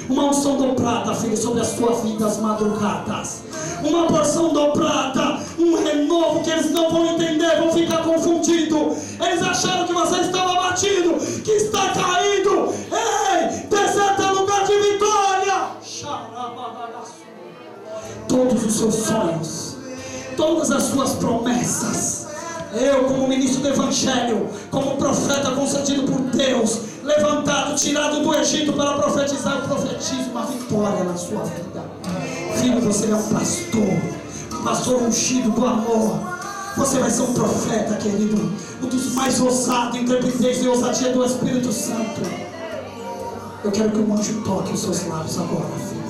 Uma unção dobrada, filho, sobre as tuas vidas madrugadas. Uma porção dobrada, um renovo que eles não vão entender, vão ficar confundidos. Eles acharam que você estava abatido, que está caído. Ei, deserto é lugar de vitória. Todos os seus sonhos, todas as suas promessas, eu, como ministro do Evangelho, como profeta concedido por Deus, levantado, tirado do Egito para profetizar, eu profetizo uma vitória na sua vida. Filho, você é um pastor ungido do amor. Você vai ser um profeta, querido, um dos mais ousados, intrepidez e ousadia do Espírito Santo. Eu quero que o anjo toque os seus lábios agora, filho,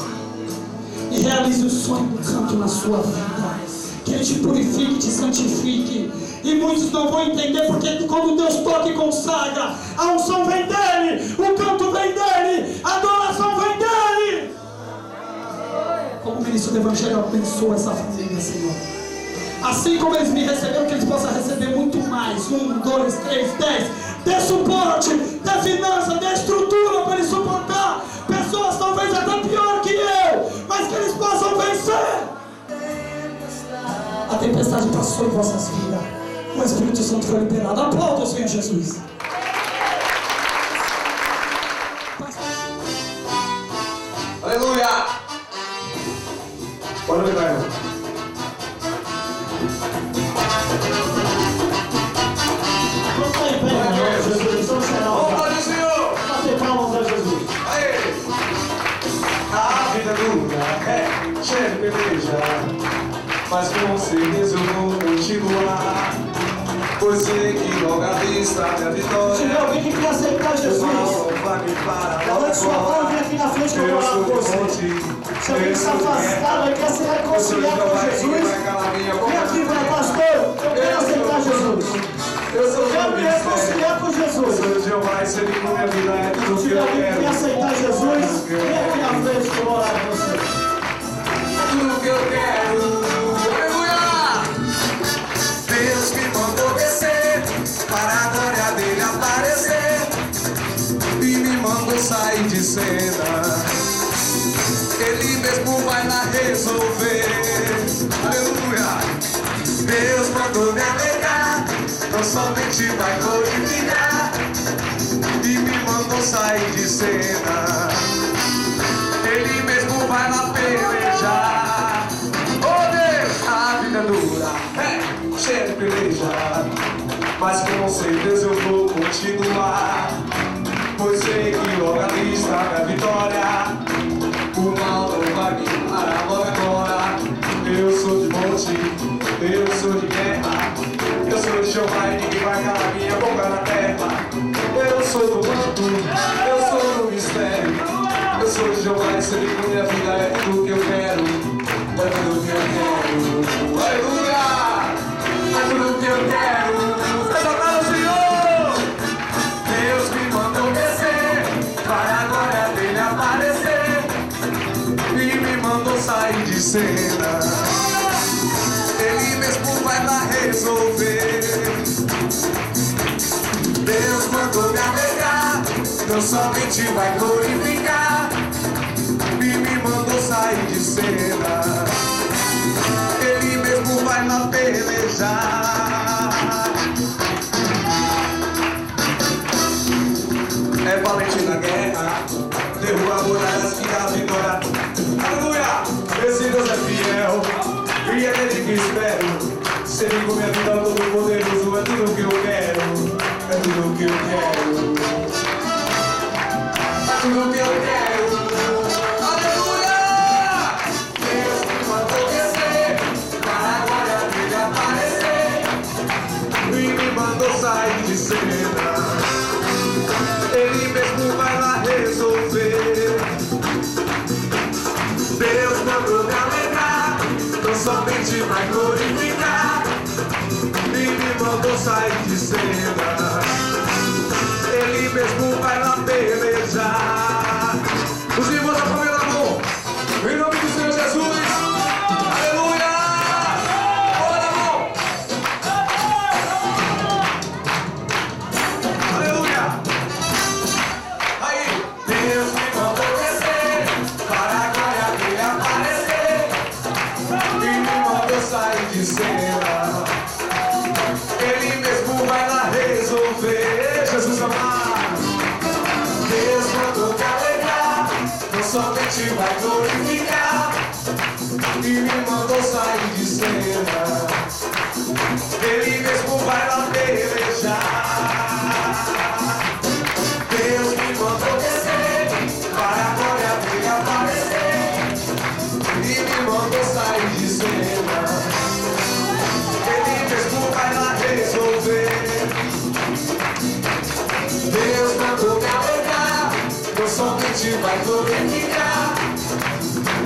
e realize o sonho do canto na sua vida. Que Ele te purifique, te santifique. E muitos não vão entender, porque quando Deus toca e consagra, a unção vem dEle, o canto vem dEle, a adoração vem dEle. Como ministro do Evangelho, eu abençoo essa família, Senhor. Assim como eles me receberam, que eles possam receber muito mais. 1, 2, 3, 10. Dê suporte, dê finança, dê estrutura para eles suportar pessoas talvez até pior que eu, mas que eles possam vencer. A tempestade passou em vossas vidas. O Espírito Santo foi liberado. Aplauda o Senhor Jesus. Aleluia! Pode levar, irmão. Vamos lá em pé, Jesus. Vamos chegar. Vamos do Senhor! Bater palmas a Jesus. Aê! A vida dura é cheia de peleja, mas com certeza eu vou continuar, pois sei que logo à vista minha vitória. Se tiver alguém que quer aceitar Jesus, levante sua mão e vem aqui na frente que eu vou orar por você. Se alguém está afastado e quer se reconciliar com Jesus, vem aqui, vai, pastor, eu quero aceitar Jesus. Eu quero me reconciliar com Jesus. Se tiver alguém que quer aceitar Jesus, vem aqui na frente que eu vou orar por você. Tudo que eu quero. Deus me mandou descer para a glória dele aparecer e me mandou sair de cena. Ele mesmo vai lá resolver. Aleluia! Deus mandou me alegrar, não somente vai glorificar, e me mandou sair de cena. Ele mesmo vai lá pelejar. Oh Deus, a vida dura é cheia de peleja, mas com certeza eu vou continuar, pois sei que logo ali está minha vitória. O mal não vai me parar logo agora. Eu sou de monte, eu sou de guerra, eu sou de Jeová e ninguém vai calar minha boca na terra. Eu sou do manto, eu sou do mistério, eu sou de Jeová e sei que minha vida é tudo que eu quero, é tudo que eu quero. Aleluia! É tudo que eu quero. Exaltar o Senhor. Deus me mandou descer para a glória dele aparecer e me mandou sair de cena. Ele mesmo vai lá resolver. Deus mandou me alegrar, não somente vai glorificar, e me mandou sair de cena. Ele mesmo vai lá pelejar. É valente na guerra, derruba muralhas que dá vitória. Aleluia! Esse Deus é fiel e é dele que espero. Se ele com minha vida todo poderoso, é tudo que eu quero, é tudo que eu quero, é tudo que eu quero. Sair de cena, ele mesmo vai lá resolver. Deus mandou me alegrar, não somente vai glorificar, e me mandou sair de cena. Ele mesmo vai lá pelejar. Os irmãos da família da mão, em nome do Senhor Jesus. de cena. Ele mesmo vai lá resolver. Jesus amado, Deus mandou me alegrar, não somente vai glorificar, e me mandou sair de cena. Ele mesmo vai lá pelejar. Deus me mandou descer para a glória dele aparecer, e me mandou sair de cena. Ele mesmo vai lá resolver. Deus mandou me alegrar, não somente vai glorificar,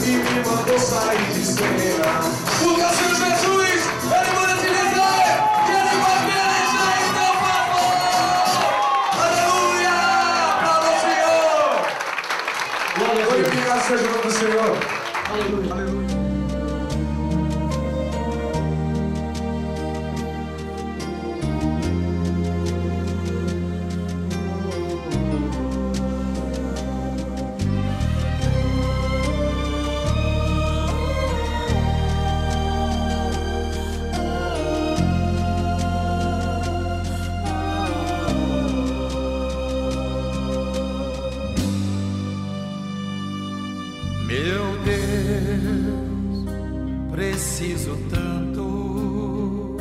e me mandou sair de cena. Porque o Senhor Jesus, Ele manda te dizer que Ele vai pelejar em teu favor. Aleluia! Para o Senhor! Glorificado seja o nome do Senhor. Aleluia. Aleluia. Meu Deus, preciso tanto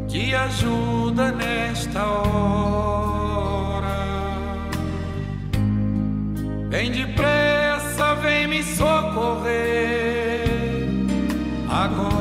de ajuda nesta hora. Vem depressa, vem me socorrer agora.